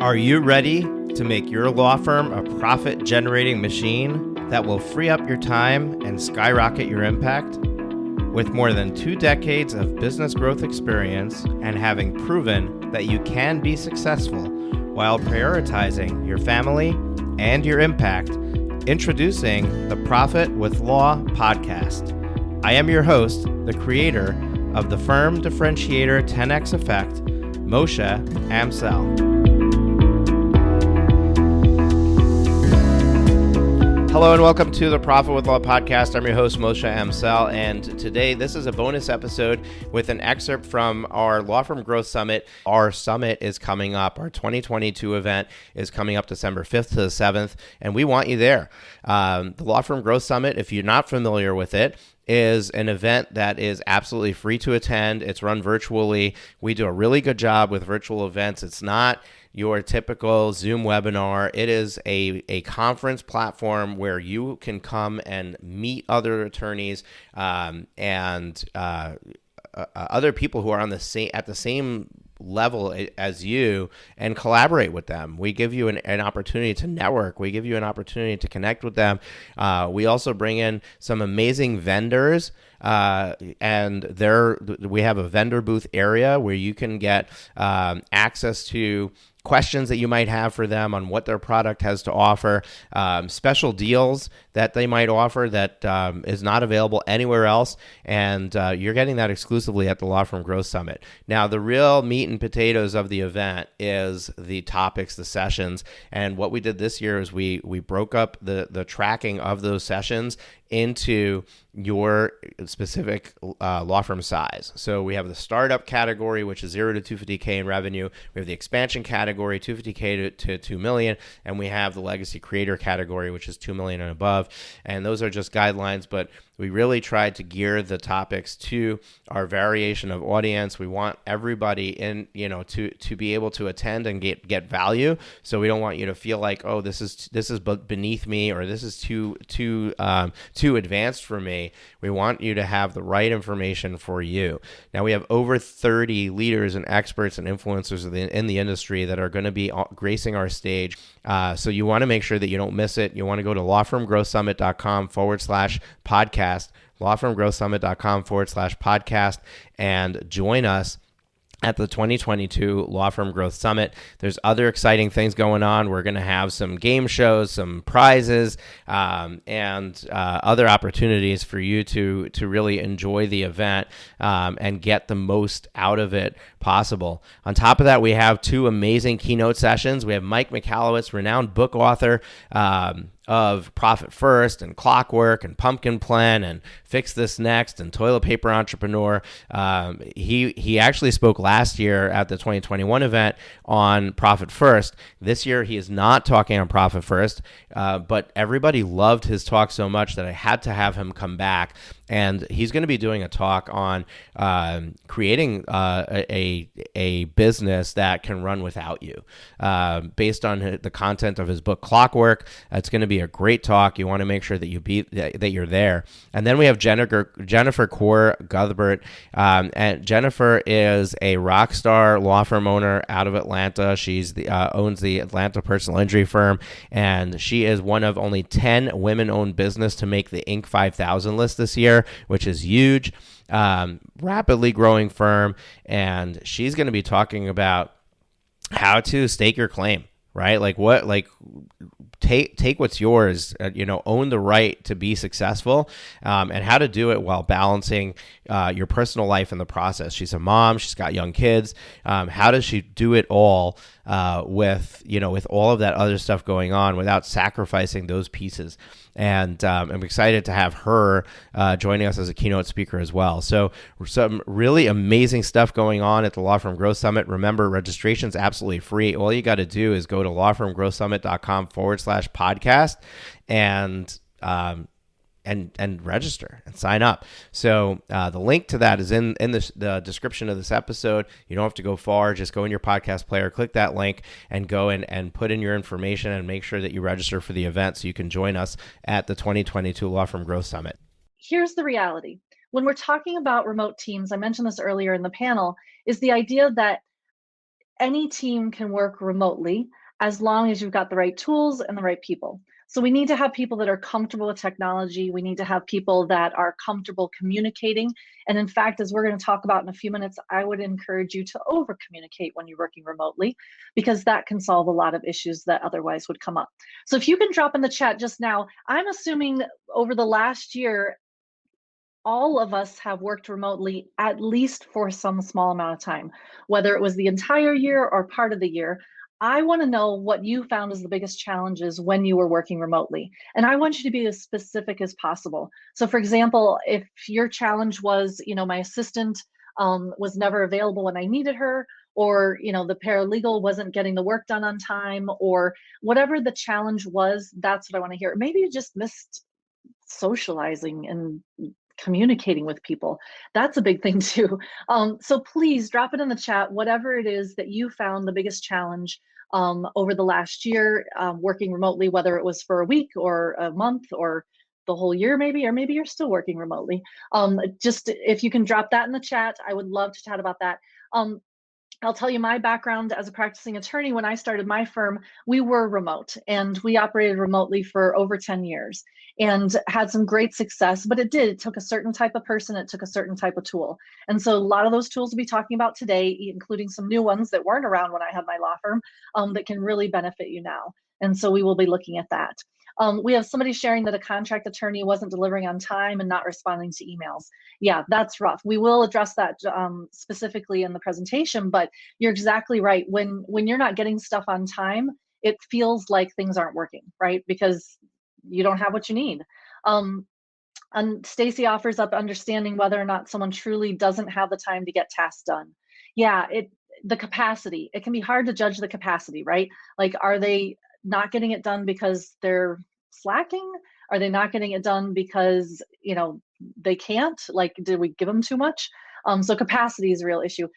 Are you ready to make your law firm a profit-generating machine that will free up your time and skyrocket your impact? With more than 2 decades of business growth experience and having proven that you can be successful while prioritizing your family and your impact, introducing the Profit with Law podcast. I am your host, the creator of the firm differentiator 10x effect, Moshe Amsel. Hello and welcome to the Profit with Law podcast. I'm your host, Moshe Amsel, and today this is a bonus episode with an excerpt from our Law Firm Growth Summit. Our summit is coming up. Our 2022 event is coming up December 5th to the 7th, and we want you there. The Law Firm Growth Summit, if you're not familiar with it, is an event that is absolutely free to attend. It's run virtually. We do a really good job with virtual events. It's not your typical Zoom webinar. It is a conference platform where you can come and meet other attorneys and other people who are on at the same level as you and collaborate with them. We give you an opportunity to network. We give you an opportunity to connect with them. We also bring in some amazing vendors, and we have a vendor booth area where you can get access to questions that you might have for them on what their product has to offer, special deals that they might offer that is not available anywhere else, and you're getting that exclusively at the Law Firm Growth Summit. Now, the real meat and potatoes of the event is the topics, the sessions, and what we did this year is we broke up the tracking of those sessions into your specific law firm size. So we have the startup category, which is 0 to 250K in revenue. We have the expansion category, 250K to 2 million, and we have the legacy creator category, which is 2 million and above. And those are just guidelines, but we really tried to gear the topics to our variation of audience. We want everybody to be able to attend and get value. So we don't want you to feel like, oh, this is beneath me, or this is too advanced for me. We want you to have the right information for you. Now, we have over 30 leaders and experts and influencers in the industry that are going to be gracing our stage. So you want to make sure that you don't miss it. You want to go to lawfirmgrowthsummit.com/podcast, lawfirmgrowthsummit.com/podcast, and join us at the 2022 Law Firm Growth Summit. There's other exciting things going on. We're going to have some game shows, some prizes, and other opportunities for you to really enjoy the event and get the most out of it possible. On top of that, we have 2 amazing keynote sessions. We have Mike Michalowicz, renowned book author of Profit First and Clockwork and Pumpkin Plan and Fix This Next and Toilet Paper Entrepreneur. He actually spoke last year at the 2021 event on Profit First. This year he is not talking on Profit First, but everybody loved his talk so much that I had to have him come back. And he's going to be doing a talk on creating a business that can run without you, based on the content of his book Clockwork. It's going to be a great talk. You want to make sure that you're there. And then we have Jennifer Cuthbert, and Jennifer is a rock star law firm owner out of Atlanta. She's owns the Atlanta personal injury firm, and she is one of only 10 women-owned business to make the Inc. 5000 list this year, which is huge. Rapidly growing firm, and she's going to be talking about how to stake your claim, right? Take what's yours, own the right to be successful, and how to do it while balancing your personal life in the process. She's a mom. She's got young kids. How does she do it all with all of that other stuff going on without sacrificing those pieces? And I'm excited to have her joining us as a keynote speaker as well. So some really amazing stuff going on at the Law Firm Growth Summit. Remember, registration's absolutely free. All you got to do is go to lawfirmgrowthsummit.com/podcast and register and sign up. So the link to that is in the description of this episode. You don't have to go far. Just go in your podcast player, click that link, and go in and put in your information and make sure that you register for the event so you can join us at the 2022 Law Firm Growth Summit. Here's the reality. When we're talking about remote teams, I mentioned this earlier in the panel, is the idea that any team can work remotely as long as you've got the right tools and the right people. So we need to have people that are comfortable with technology. We need to have people that are comfortable communicating. And in fact, as we're going to talk about in a few minutes, I would encourage you to over communicate when you're working remotely, because that can solve a lot of issues that otherwise would come up. So if you can drop in the chat just now, I'm assuming over the last year, all of us have worked remotely at least for some small amount of time, whether it was the entire year or part of the year. I want to know what you found as the biggest challenges when you were working remotely. And I want you to be as specific as possible. So for example, if your challenge was, my assistant was never available when I needed her, or, the paralegal wasn't getting the work done on time, or whatever the challenge was, that's what I want to hear. Maybe you just missed socializing and communicating with people. That's a big thing too. So please drop it in the chat, whatever it is that you found the biggest challenge over the last year working remotely, whether it was for a week or a month or the whole year maybe, or maybe you're still working remotely. Just if you can drop that in the chat, I would love to chat about that. I'll tell you my background as a practicing attorney. When I started my firm, we were remote and we operated remotely for over 10 years and had some great success, but it took a certain type of person, it took a certain type of tool. And so a lot of those tools we'll be talking about today, including some new ones that weren't around when I had my law firm, that can really benefit you now. And so we will be looking at that. We have somebody sharing that a contract attorney wasn't delivering on time and not responding to emails. Yeah, that's rough. We will address that specifically in the presentation, but you're exactly right. When you're not getting stuff on time, it feels like things aren't working, right? Because you don't have what you need. And Stacy offers up understanding whether or not someone truly doesn't have the time to get tasks done. Yeah, the capacity. It can be hard to judge the capacity, right? Like, are they not getting it done because they're slacking? Are they not getting it done because, they can't? Like, did we give them too much? So capacity is a real issue.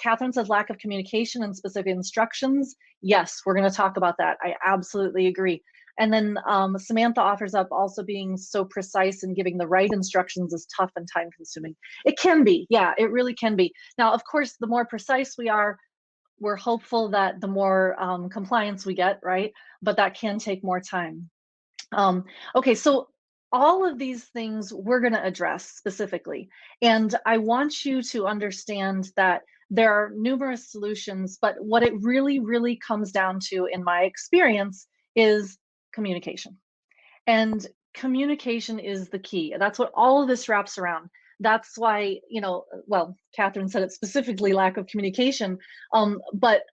Catherine says lack of communication and specific instructions. Yes, we're going to talk about that. I absolutely agree. And then Samantha offers up also being so precise and giving the right instructions is tough and time consuming. It can be, yeah, it really can be. Now, of course, the more precise we are, we're hopeful that the more compliance we get, right? But that can take more time. Okay, so all of these things we're going to address specifically. And I want you to understand that there are numerous solutions, but what it really, really comes down to, in my experience, is communication. And communication is the key. That's what all of this wraps around. That's why, well, Catherine said it specifically, lack of communication. But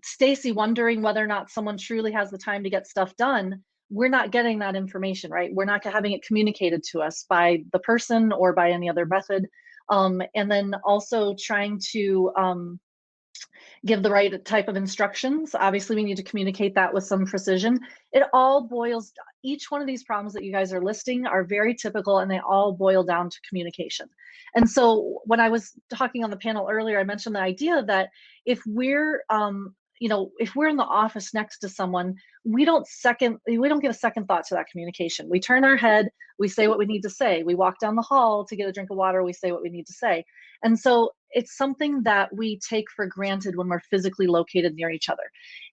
Stacy wondering whether or not someone truly has the time to get stuff done, we're not getting that information, right? We're not having it communicated to us by the person or by any other method. And then also trying to give the right type of instructions. Obviously, we need to communicate that with some precision. It all boils, each one of these problems that you guys are listing are very typical, and they all boil down to communication. And so when I was talking on the panel earlier, I mentioned the idea that if we're if we're in the office next to someone, we don't give a second thought to that communication. We turn our head, we say what we need to say. We walk down the hall to get a drink of water, we say what we need to say. And so it's something that we take for granted when we're physically located near each other.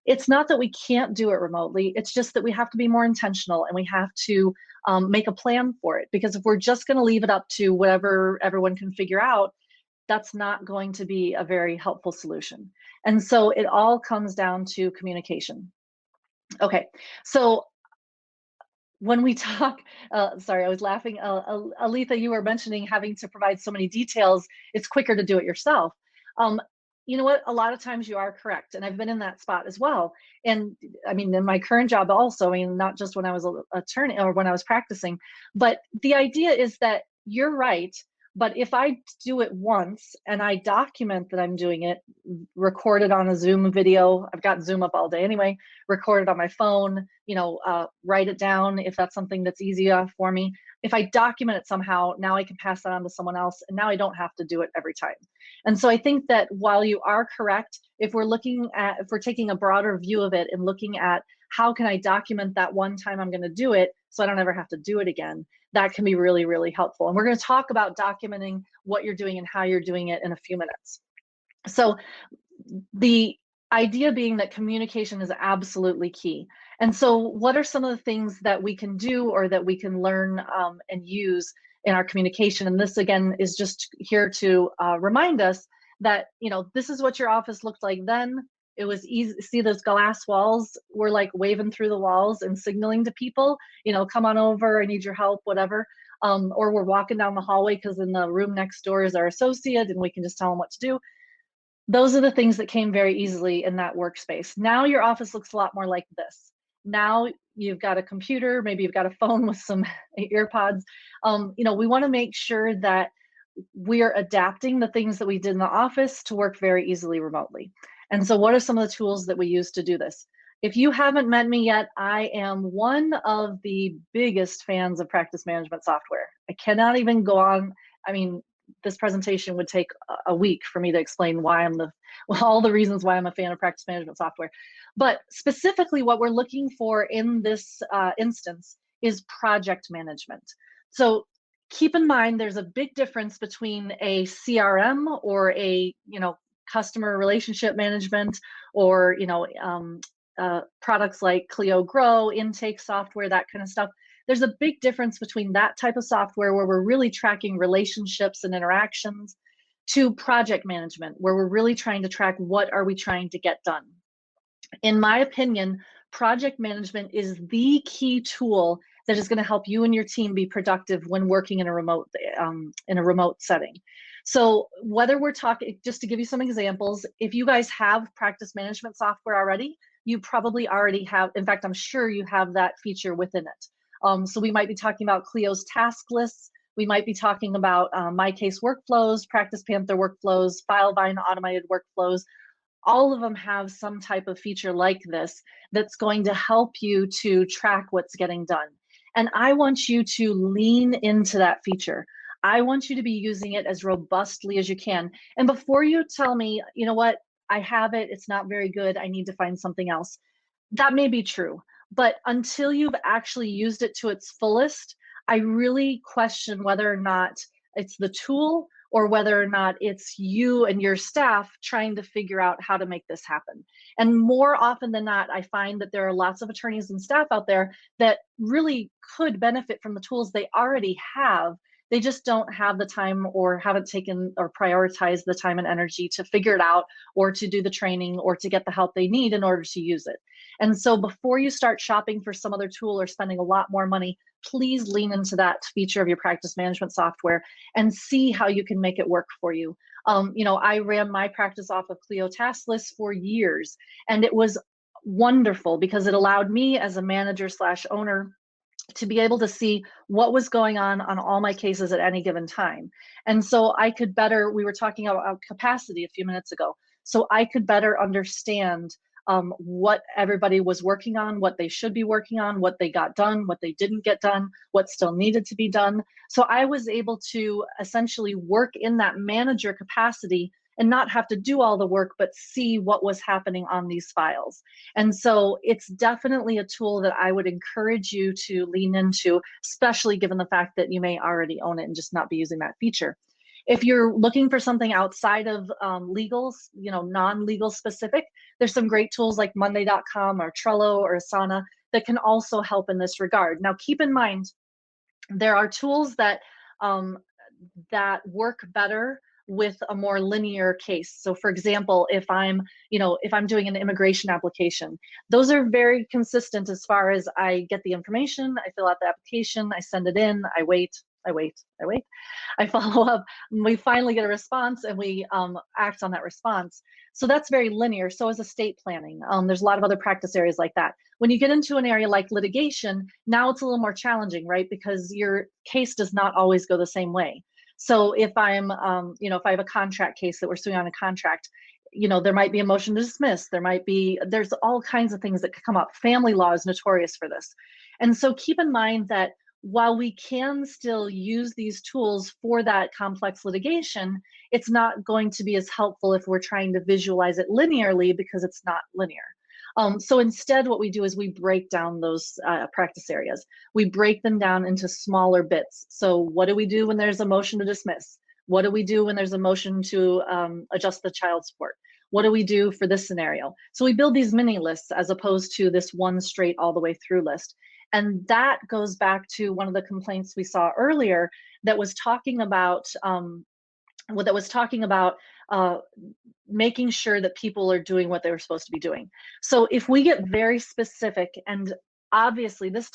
It's not that we can't do it remotely, it's just that we have to be more intentional, and we have to make a plan for it. Because if we're just going to leave it up to whatever everyone can figure out, that's not going to be a very helpful solution. And so it all comes down to communication. Okay, so when we talk, sorry, I was laughing. Aletha, you were mentioning having to provide so many details, it's quicker to do it yourself. You know what? A lot of times you are correct. And I've been in that spot as well. And I mean, in my current job also, I mean, not just when I was an attorney or when I was practicing, but the idea is that you're right. But if I do it once and I document that I'm doing it, record it on a Zoom video, I've got Zoom up all day anyway, record it on my phone, write it down if that's something that's easier for me. If I document it somehow, now I can pass that on to someone else, and now I don't have to do it every time. And so I think that while you are correct, if we're taking a broader view of it and looking at how can I document that one time I'm going to do it so I don't ever have to do it again, that can be really, really helpful. And we're going to talk about documenting what you're doing and how you're doing it in a few minutes. So the Idea being that communication is absolutely key. And so what are some of the things that we can do or that we can learn and use in our communication? And this again is just here to remind us that, this is what your office looked like then. It was easy. See those glass walls? We're like waving through the walls and signaling to people, come on over, I need your help, whatever. Or we're walking down the hallway because in the room next door is our associate and we can just tell them what to do. Those are the things that came very easily in that workspace. Now your office looks a lot more like this. Now you've got a computer, maybe you've got a phone with some earpods. We want to make sure that we're adapting the things that we did in the office to work very easily remotely. And so what are some of the tools that we use to do this? If you haven't met me yet, I am one of the biggest fans of practice management software. I cannot even go on. I mean, this presentation would take a week for me to explain why all the reasons why I'm a fan of practice management software. But specifically what we're looking for in this instance is project management. So keep in mind, there's a big difference between a CRM or a, customer relationship management or, products like Clio Grow, intake software, that kind of stuff. There's a big difference between that type of software where we're really tracking relationships and interactions to project management, where we're really trying to track what are we trying to get done. In my opinion, project management is the key tool that is going to help you and your team be productive when working in a remote setting. So whether we're talking, just to give you some examples, if you guys have practice management software already, you probably already have, in fact, I'm sure you have that feature within it. So we might be talking about Clio's task lists. We might be talking about MyCase workflows, Practice Panther workflows, FileVine automated workflows. All of them have some type of feature like this that's going to help you to track what's getting done. And I want you to lean into that feature. I want you to be using it as robustly as you can. And before you tell me, you know what, I have it, it's not very good, I need to find something else. That may be true, but until you've actually used it to its fullest, I really question whether or not it's the tool or whether or not it's you and your staff trying to figure out how to make this happen. And more often than not, I find that there are lots of attorneys and staff out there that really could benefit from the tools they already have. They just don't have the time or haven't taken or prioritized the time and energy to figure it out or to do the training or to get the help they need in order to use it. And so before you start shopping for some other tool or spending a lot more money, please lean into that feature of your practice management software and see how you can make it work for you. I ran my practice off of Clio Task List for years, and it was wonderful because it allowed me as a manager / owner to be able to see what was going on all my cases at any given time. And so I could better, we were talking about capacity a few minutes ago, so I could better understand what everybody was working on, what they should be working on, what they got done, what they didn't get done, what still needed to be done. So I was able to essentially work in that manager capacity and not have to do all the work, but see what was happening on these files. And so it's definitely a tool that I would encourage you to lean into, especially given the fact that you may already own it and just not be using that feature. If you're looking for something outside of legals, non-legal specific, there's some great tools like Monday.com or Trello or Asana that can also help in this regard. Now, keep in mind, there are tools that work better with a more linear case. So for example, if I'm doing an immigration application, those are very consistent as far as I get the information, I fill out the application, I send it in, I wait, I follow up, and we finally get a response and we act on that response. So that's very linear. So is estate planning. There's a lot of other practice areas like that. When you get into an area like litigation, now it's a little more challenging, right? Because your case does not always go the same way. So if I'm, if I have a contract case that we're suing on a contract, there might be a motion to dismiss. There's all kinds of things that could come up. Family law is notorious for this. And so keep in mind that while we can still use these tools for that complex litigation, it's not going to be as helpful if we're trying to visualize it linearly because it's not linear. So instead, what we do is we break down those practice areas. We break them down into smaller bits. So what do we do when there's a motion to dismiss? What do we do when there's a motion to adjust the child support? What do we do for this scenario? So we build these mini lists as opposed to this one straight all the way through list. And that goes back to one of the complaints we saw earlier that was talking about uh, making sure that people are doing what they were supposed to be doing. So if we get very specific, and obviously this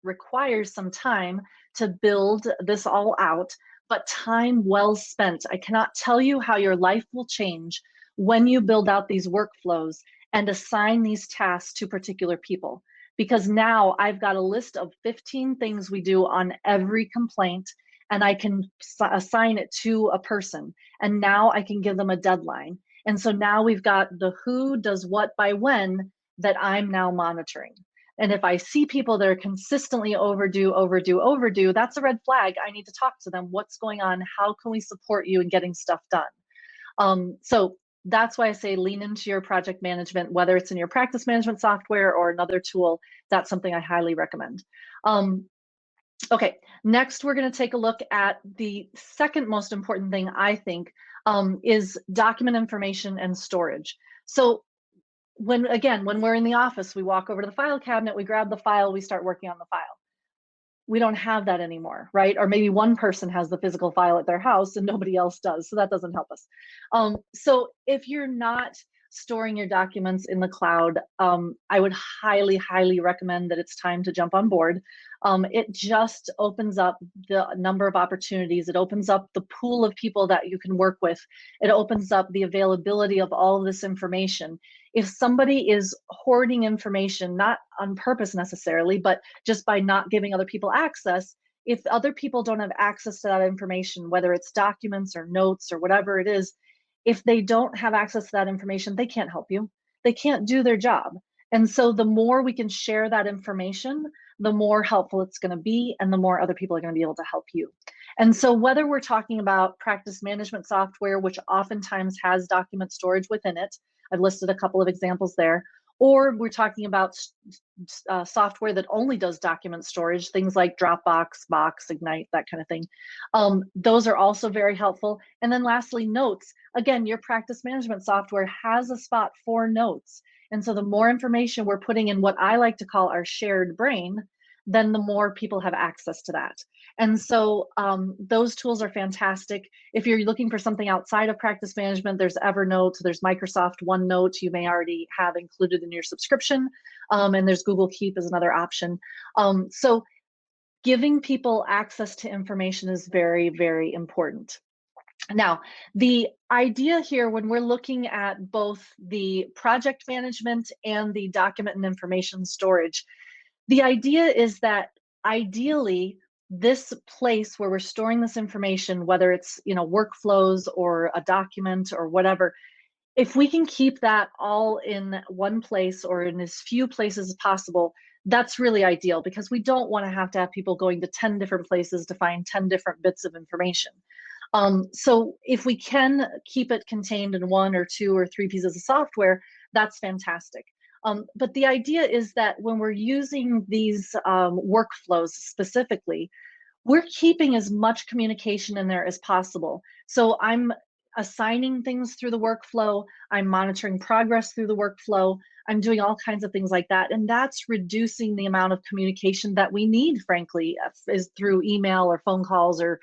requires some time to build this all out, but time well spent. I cannot tell you how your life will change when you build out these workflows and assign these tasks to particular people. Because now I've got a list of 15 things we do on every complaint, and I can assign it to a person. And now I can give them a deadline. And so now we've got the who does what by when that I'm now monitoring. And if I see people that are consistently overdue, that's a red flag. I need to talk to them. What's going on? How can we support you in getting stuff done? So that's why I say lean into your project management, whether it's in your practice management software or another tool. That's something I highly recommend. Okay, next we're going to take a look at the second most important thing, I think, is document information and storage. So when we're in the office, we walk over to the file cabinet, we grab the file, we start working on the file. We don't have that anymore, right? Or maybe one person has the physical file at their house and nobody else does, so that doesn't help us. So if you're not storing your documents in the cloud, I would highly, highly recommend that it's time to jump on board. It just opens up the number of opportunities. It opens up the pool of people that you can work with. It opens up the availability of all of this information. If somebody is hoarding information, not on purpose necessarily, but just by not giving other people access, if other people don't have access to that information, whether it's documents or notes or whatever it is, if they don't have access to that information, they can't help you. They can't do their job. And so the more we can share that information, the more helpful it's going to be, and the more other people are going to be able to help you. And so whether we're talking about practice management software, which oftentimes has document storage within it, I've listed a couple of examples there, or we're talking about software that only does document storage, things like Dropbox, Box, Ignite, that kind of thing. Those are also very helpful. And then lastly, notes. Again, your practice management software has a spot for notes. And so the more information we're putting in what I like to call our shared brain, then the more people have access to that. And so those tools are fantastic. If you're looking for something outside of practice management, there's Evernote, there's Microsoft OneNote you may already have included in your subscription, and there's Google Keep as another option. So giving people access to information is very, very important. Now, the idea here when we're looking at both the project management and the document and information storage, the idea is that ideally this place where we're storing this information, whether it's workflows or a document or whatever, if we can keep that all in one place or in as few places as possible, that's really ideal, because we don't want to have people going to 10 different places to find 10 different bits of information. So if we can keep it contained in 1 or 2 or 3 pieces of software, that's fantastic. But the idea is that when we're using these workflows specifically, we're keeping as much communication in there as possible. So I'm assigning things through the workflow, I'm monitoring progress through the workflow, I'm doing all kinds of things like that. And that's reducing the amount of communication that we need, frankly, is through email or phone calls or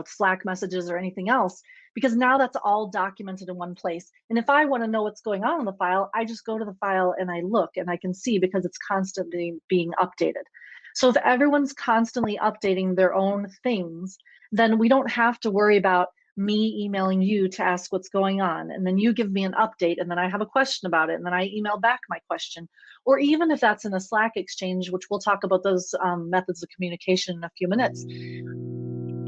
Slack messages or anything else, because now that's all documented in one place. And if I want to know what's going on in the file, I just go to the file and I look and I can see, because it's constantly being updated. So if everyone's constantly updating their own things, then we don't have to worry about me emailing you to ask what's going on, and then you give me an update, and then I have a question about it, and then I email back my question. Or even if that's in a Slack exchange, which we'll talk about those methods of communication in a few minutes,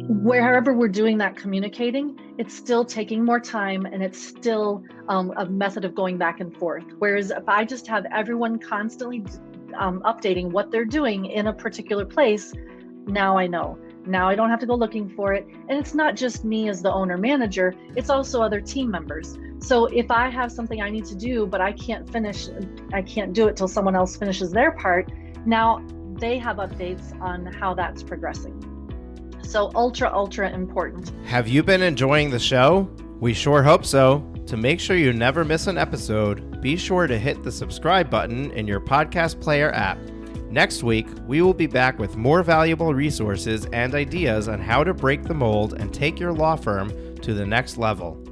wherever we're doing that communicating, it's still taking more time, and it's still a method of going back and forth. Whereas if I just have everyone constantly updating what they're doing in a particular place, now I know. Now I don't have to go looking for it. And it's not just me as the owner manager, it's also other team members. So if I have something I need to do, but I can't do it till someone else finishes their part, now they have updates on how that's progressing. So ultra, ultra important. Have you been enjoying the show? We sure hope so. To make sure you never miss an episode, be sure to hit the subscribe button in your podcast player app. Next week, we will be back with more valuable resources and ideas on how to break the mold and take your law firm to the next level.